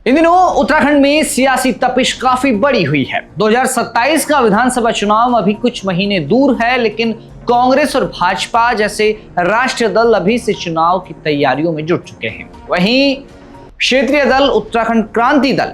इन दिनों उत्तराखंड में सियासी तपिश काफी बड़ी हुई है। 2027 का विधानसभा चुनाव अभी कुछ महीने दूर है, लेकिन कांग्रेस और भाजपा जैसे राष्ट्रीय दल अभी से चुनाव की तैयारियों में जुट चुके हैं। वहीं क्षेत्रीय दल उत्तराखंड क्रांति दल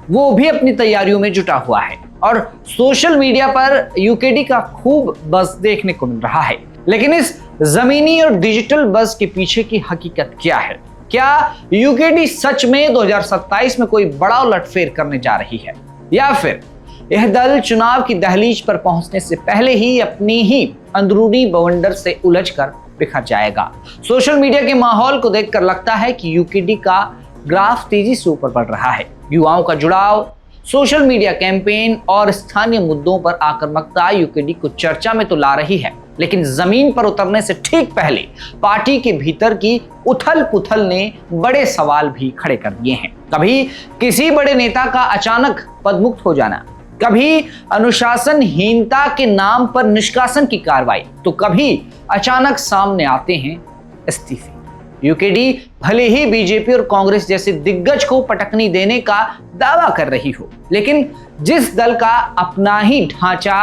वो भी अपनी तैयारियों में जुटा हुआ है और सोशल मीडिया पर यूकेडी का खूब बज़ देखने को मिल रहा है। लेकिन इस जमीनी और डिजिटल बज़ के पीछे की हकीकत क्या है? क्या यूकेडी सच में 2027 में कोई बड़ा उलटफेर करने जा रही है, या फिर यह दल चुनाव की दहलीज पर पहुंचने से पहले ही अपनी ही अंदरूनी बवंडर से उलझकर बिखर जाएगा? सोशल मीडिया के माहौल को देखकर लगता है कि यूकेडी का ग्राफ तेजी से ऊपर बढ़ रहा है। युवाओं का जुड़ाव, सोशल मीडिया कैंपेन और स्थानीय मुद्दों पर आक्रामकता यूकेडी को चर्चा में तो ला रही है, लेकिन जमीन पर उतरने से ठीक पहले पार्टी के भीतर की उथल पुथल ने बड़े सवाल भी खड़े कर दिए हैं। कभी किसी बड़े नेता का अचानक पदमुक्त हो जाना, कभी अनुशासनहीनता के नाम पर निष्कासन की कार्रवाई, तो कभी अचानक सामने आते हैं इस्तीफे। यूकेडी भले ही बीजेपी और कांग्रेस जैसे दिग्गज को पटकनी देने का दावा कर रही हो, लेकिन जिस दल का अपना ही ढांचा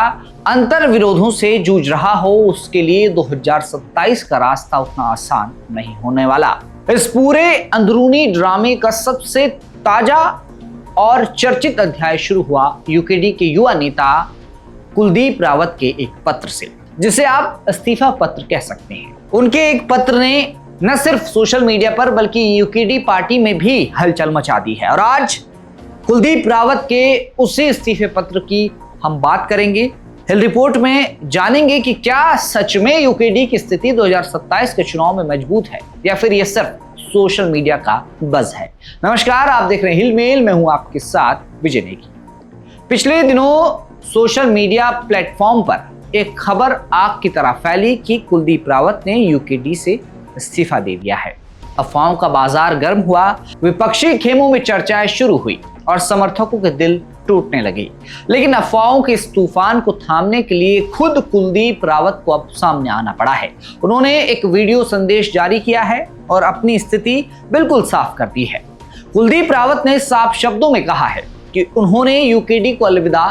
अंतर विरोधों से जूझ रहा हो, उसके लिए 2027 का रास्ता उतना आसान नहीं होने वाला। इस पूरे अंदरूनी ड्रामे का सबसे ताजा और चर्चित अध्याय शुरू हुआ यूकेडी के युवा नेता कुलदीप रावत के एक पत्र से, जिसे आप इस्तीफा पत्र कह सकते हैं। उनके एक पत्र ने न सिर्फ सोशल मीडिया पर बल्कि यूकेडी पार्टी में भी हलचल मचा दी है, और आज कुलदीप रावत के उसी इस्तीफे पत्र की हम बात करेंगे। हिल रिपोर्ट में जानेंगे कि क्या सच में यूकेडी की स्थिति 2027 के चुनाव में मजबूत है, या फिर यह सिर्फ सोशल मीडिया का बज़ है। नमस्कार, आप देख रहे हैं हिल मेल, मैं हूं आपके साथ विजय नेगी। पिछले दिनों सोशल मीडिया प्लेटफॉर्म पर एक खबर आग की तरह फैली कि कुलदीप रावत ने यूकेडी से इस्तीफा दे दिया है। अफवाहों का बाजार गर्म हुआ, विपक्षी खेमों में चर्चाएं शुरू हुई और समर्थकों के दिल टूटने लगे। लेकिन अफवाहों के इस तूफान को थामने के लिए खुद कुलदीप रावत को अब सामने आना पड़ा है। उन्होंने एक वीडियो संदेश जारी किया है और अपनी स्थिति बिल्कुल साफ कर दी है। कुलदीप रावत ने साफ शब्दों में कहा है कि उन्होंने यूकेडी को अलविदा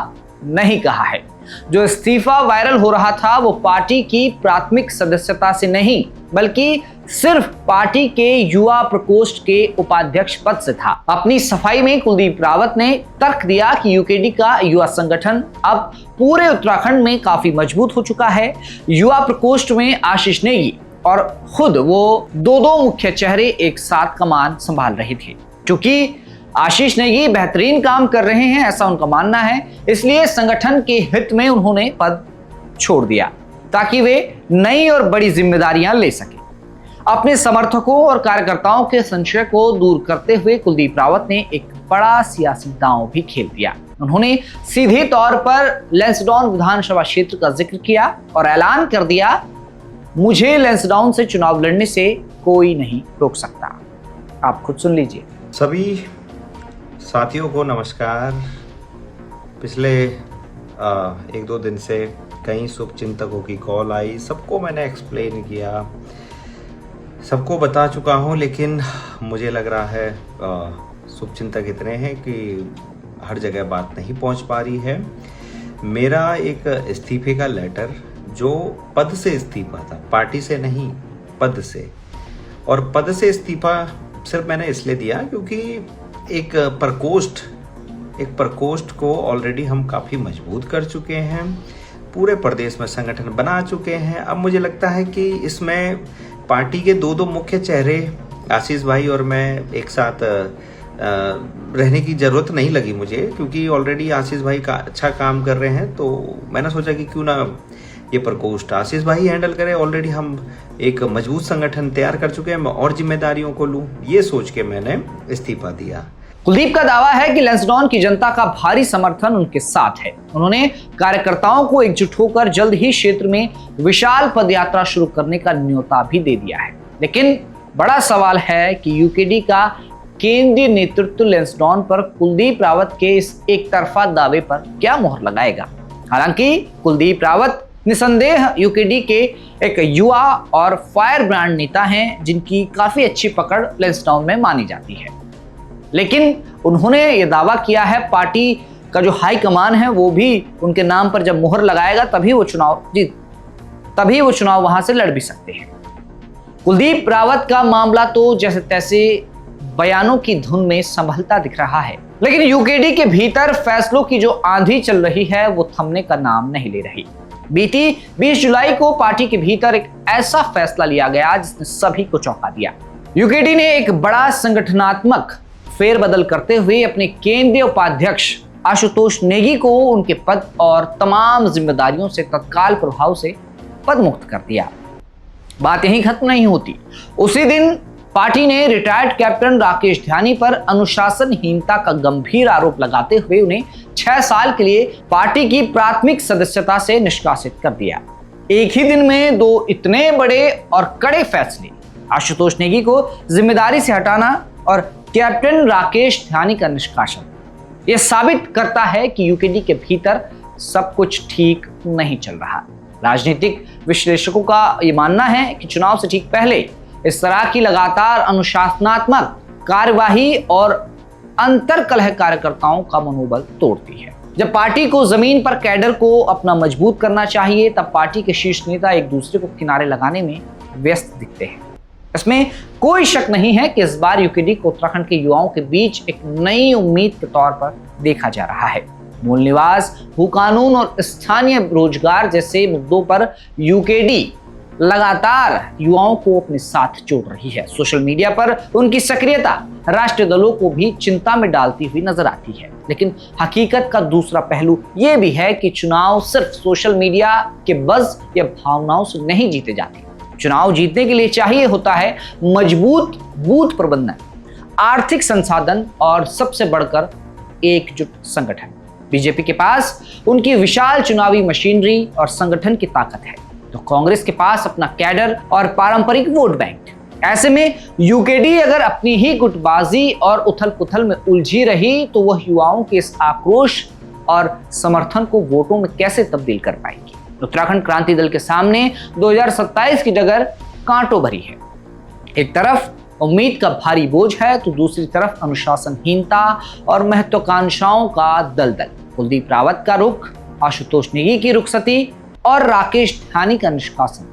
नहीं कहा है। जो इस्तीफा वायरल हो रहा था वो पार्टी की प्राथमिक सदस्यता से नहीं, बल्कि सिर्फ पार्टी के युवा प्रकोष्ठ के उपाध्यक्ष पद से था। अपनी सफाई में कुलदीप रावत ने तर्क दिया कि यूकेडी का युवा संगठन अब पूरे उत्तराखंड में काफी मजबूत हो चुका है। युवा प्रकोष्ठ में आशीष नेगी और खुद वो दो मुख्य चेहरे एक साथ कमान संभाल रहे थे। क्योंकि आशीष नेगी बेहतरीन काम कर रहे हैं, ऐसा उनका मानना है, इसलिए संगठन के हित में उन्होंने पद छोड़ दिया ताकि वे नई और बड़ी जिम्मेदारियां ले सके। अपने समर्थकों और कार्यकर्ताओं के संशय को दूर करते हुए कुलदीप रावत ने एक बड़ा सियासी दांव भी खेल दिया। उन्होंने सीधे तौर पर लैंसडाउन विधानसभा क्षेत्र का जिक्र किया और ऐलान कर दिया, मुझे लैंसडाउन से चुनाव लड़ने से कोई नहीं रोक सकता। आप खुद सुन लीजिए। सभी साथियों को नमस्कार। पिछले 1-2 दिन से कई शुभचिंतकों की कॉल आई, सबको मैंने एक्सप्लेन किया, सबको बता चुका हूँ, लेकिन मुझे लग रहा है शुभचिंतक इतने हैं कि हर जगह बात नहीं पहुँच पा रही है। मेरा एक इस्तीफे का लेटर, जो पद से इस्तीफा था, पार्टी से नहीं, पद से, और पद से इस्तीफा सिर्फ मैंने इसलिए दिया क्योंकि एक प्रकोष्ठ को ऑलरेडी हम काफ़ी मजबूत कर चुके हैं, पूरे प्रदेश में संगठन बना चुके हैं। अब मुझे लगता है कि इसमें पार्टी के दो मुख्य चेहरे आशीष भाई और मैं एक साथ रहने की ज़रूरत नहीं लगी मुझे, क्योंकि ऑलरेडी आशीष भाई का अच्छा काम कर रहे हैं। तो मैंने सोचा कि क्यों ना ये प्रकोष्ठ आशीष भाई हैंडल करें। ऑलरेडी हम एक मजबूत संगठन तैयार कर चुके हैं, मैं और जिम्मेदारियों को लूँ, ये सोच के मैंने इस्तीफा दिया। कुलदीप का दावा है कि लैंसडाउन की जनता का भारी समर्थन उनके साथ है। उन्होंने कार्यकर्ताओं को एकजुट होकर जल्द ही क्षेत्र में विशाल पदयात्रा शुरू करने का न्योता भी दे दिया है। लेकिन बड़ा सवाल है कि यूकेडी का केंद्रीय नेतृत्व लैंसडाउन पर कुलदीप रावत के इस एक तरफा दावे पर क्या मोहर लगाएगा। हालांकि कुलदीप रावत निसंदेह यूकेडी के एक युवा और फायर ब्रांड नेता हैं, जिनकी काफी अच्छी पकड़ लैंसडाउन में मानी जाती है। लेकिन उन्होंने ये दावा किया है पार्टी का जो हाई कमान है वो भी उनके नाम पर जब मुहर लगाएगा तभी वो चुनाव वहां से लड़ भी सकते हैं। कुलदीप रावत का मामला तो जैसे तैसे बयानों की धुन में संभलता दिख रहा है, लेकिन यूकेडी के भीतर फैसलों की जो आंधी चल रही है वो थमने का नाम नहीं ले रही। बीती 20 जुलाई को पार्टी के भीतर एक ऐसा फैसला लिया गया जिसने सभी को चौंका दिया। यूकेडी ने एक बड़ा संगठनात्मक फेरबदल करते हुए अपने केंद्रीय उपाध्यक्ष आशुतोष नेगी को उनके पद और तमाम जिम्मेदारियों से तत्काल प्रभाव से पद मुक्त कर दिया। बात यहीं खत्म नहीं होती। उसी दिन पार्टी ने रिटायर्ड कैप्टन राकेश ध्यानी पर अनुशासनहीनता का गंभीर आरोप लगाते हुए उन्हें 6 साल के लिए पार्टी की प्राथमिक सदस्यता से निष्कासित कर दिया। एक ही दिन में 2 इतने बड़े और कड़े फैसले, आशुतोष नेगी को जिम्मेदारी से हटाना और कैप्टन राकेश ध्यानी का निष्कासन, यह साबित करता है कि यूकेडी के भीतर सब कुछ ठीक नहीं चल रहा। राजनीतिक विश्लेषकों का यह मानना है कि चुनाव से ठीक पहले इस तरह की लगातार अनुशासनात्मक कार्यवाही और अंतरकलह कार्यकर्ताओं का मनोबल तोड़ती है। जब पार्टी को जमीन पर कैडर को अपना मजबूत करना चाहिए तब पार्टी के शीर्ष नेता एक दूसरे को किनारे लगाने में व्यस्त दिखते हैं। इसमें कोई शक नहीं है कि इस बार यूकेडी को उत्तराखंड के युवाओं के बीच एक नई उम्मीद के तौर पर देखा जा रहा है। मूल निवास, भू कानून और स्थानीय रोजगार जैसे मुद्दों पर यूकेडी लगातार युवाओं को अपने साथ जोड़ रही है। सोशल मीडिया पर उनकी सक्रियता राष्ट्रीय दलों को भी चिंता में डालती हुई नजर आती है। लेकिन हकीकत का दूसरा पहलू यह भी है कि चुनाव सिर्फ सोशल मीडिया के बज़ या भावनाओं से नहीं जीते जाते। चुनाव जीतने के लिए चाहिए होता है मजबूत बूथ प्रबंधन, आर्थिक संसाधन और सबसे बढ़कर एकजुट संगठन। बीजेपी के पास उनकी विशाल चुनावी मशीनरी और संगठन की ताकत है, तो कांग्रेस के पास अपना कैडर और पारंपरिक वोट बैंक। ऐसे में यूकेडी अगर अपनी ही गुटबाजी और उथल पुथल में उलझी रही तो वह युवाओं के इस आक्रोश और समर्थन को वोटों में कैसे तब्दील कर पाएगी। उत्तराखंड क्रांति दल के सामने 2027 की डगर कांटों भरी है। एक तरफ उम्मीद का भारी बोझ है तो दूसरी तरफ अनुशासनहीनता और महत्वाकांक्षाओं का दलदल। कुलदीप रावत का रुख, आशुतोष नेगी की रुखसती और राकेश ध्यानी का निष्कासन,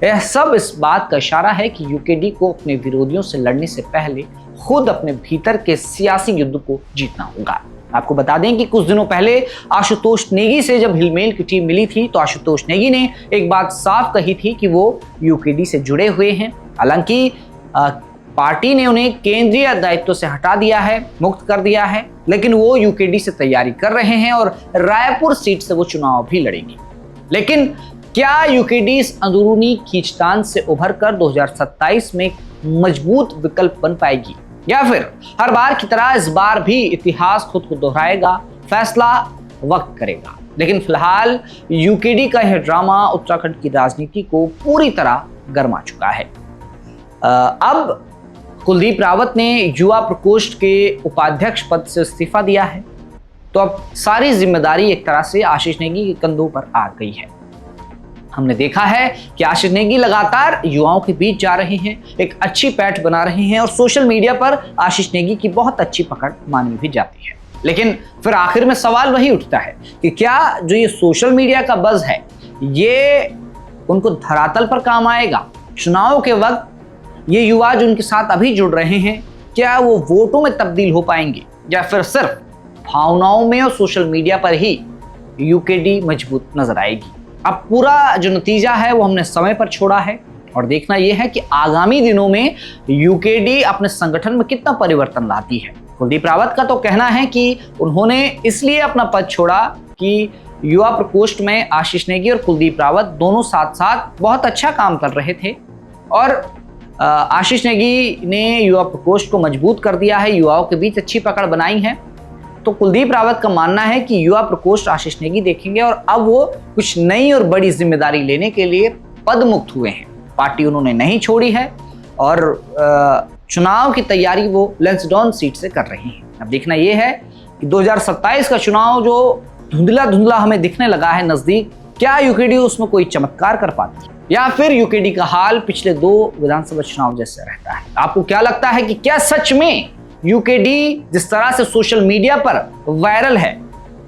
यह सब इस बात का इशारा है कि यूकेडी को अपने विरोधियों से लड़ने से पहले खुद अपने भीतर के सियासी युद्ध को जीतना होगा। आपको बता दें कि कुछ दिनों पहले आशुतोष नेगी से जब हिलमेल की टीम मिली थी तो आशुतोष नेगी ने एक बात साफ कही थी कि वो यूकेडी से जुड़े हुए हैं। हालांकि पार्टी ने उन्हें केंद्रीय दायित्व से हटा दिया है, मुक्त कर दिया है, लेकिन वो यूकेडी से तैयारी कर रहे हैं और रायपुर सीट से वो चुनाव भी लड़ेंगे। लेकिन क्या यूकेडी इस अंदरूनी खींचतान से उभरकर 2027 में मजबूत विकल्प बन पाएगी या फिर हर बार की तरह इस बार भी इतिहास खुद को दोहराएगा? फैसला वक्त करेगा। लेकिन फिलहाल यूकेडी का यह ड्रामा उत्तराखंड की राजनीति को पूरी तरह गरमा चुका है। अब कुलदीप रावत ने युवा प्रकोष्ठ के उपाध्यक्ष पद से इस्तीफा दिया है, तो अब सारी जिम्मेदारी एक तरह से आशीष नेगी के कंधों पर आ गई है। हमने देखा है कि आशीष नेगी लगातार युवाओं के बीच जा रहे हैं, एक अच्छी पैठ बना रहे हैं और सोशल मीडिया पर आशीष नेगी की बहुत अच्छी पकड़ मानी भी जाती है। लेकिन फिर आखिर में सवाल वही उठता है कि क्या जो ये सोशल मीडिया का बज़ है ये उनको धरातल पर काम आएगा? चुनाव के वक्त ये युवा जो उनके साथ अभी जुड़ रहे हैं, क्या वो वोटों में तब्दील हो पाएंगे या फिर सिर्फ भावनाओं में और सोशल मीडिया पर ही यूकेडी मजबूत नजर आएगी? अब पूरा जो नतीजा है वो हमने समय पर छोड़ा है और देखना यह है कि आगामी दिनों में यूकेडी अपने संगठन में कितना परिवर्तन लाती है। कुलदीप रावत का तो कहना है कि उन्होंने इसलिए अपना पद छोड़ा कि युवा प्रकोष्ठ में आशीष नेगी और कुलदीप रावत दोनों साथ साथ बहुत अच्छा काम कर रहे थे और आशीष नेगी ने युवा प्रकोष्ठ को मजबूत कर दिया है, युवाओं के बीच अच्छी पकड़ बनाई है। तो कुलदीप रावत का मानना है कि युवा प्रकोष्ठ आशीष नेगी देखेंगे और अब वो कुछ नई और बड़ी जिम्मेदारी लेने के लिए पद मुक्त हुए हैं। पार्टी उन्होंने नहीं छोड़ी है और चुनाव की तैयारी वो लैंसडॉन सीट से कर रही हैं। अब देखना यह है कि 2027 का चुनाव जो धुंधला धुंधला हमें दिखने लगा है नजदीक, क्या यूकेडी उसमें कोई चमत्कार कर पाती है या फिर यूकेडी का हाल पिछले 2 विधानसभा चुनाव जैसे रहता है? आपको क्या लगता है कि क्या सच में यूकेडी जिस तरह से सोशल मीडिया पर वायरल है,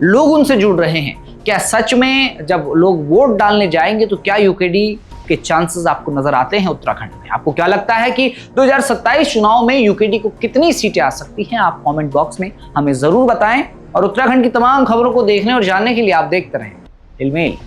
लोग उनसे जुड़ रहे हैं, क्या सच में जब लोग वोट डालने जाएंगे तो क्या यूकेडी के चांसेस आपको नजर आते हैं उत्तराखंड में? आपको क्या लगता है कि 2027 चुनाव में यूकेडी को कितनी सीटें आ सकती हैं? आप कमेंट बॉक्स में हमें जरूर बताएं और उत्तराखंड की तमाम खबरों को देखने और जानने के लिए आप देखते रहें हिलमेल।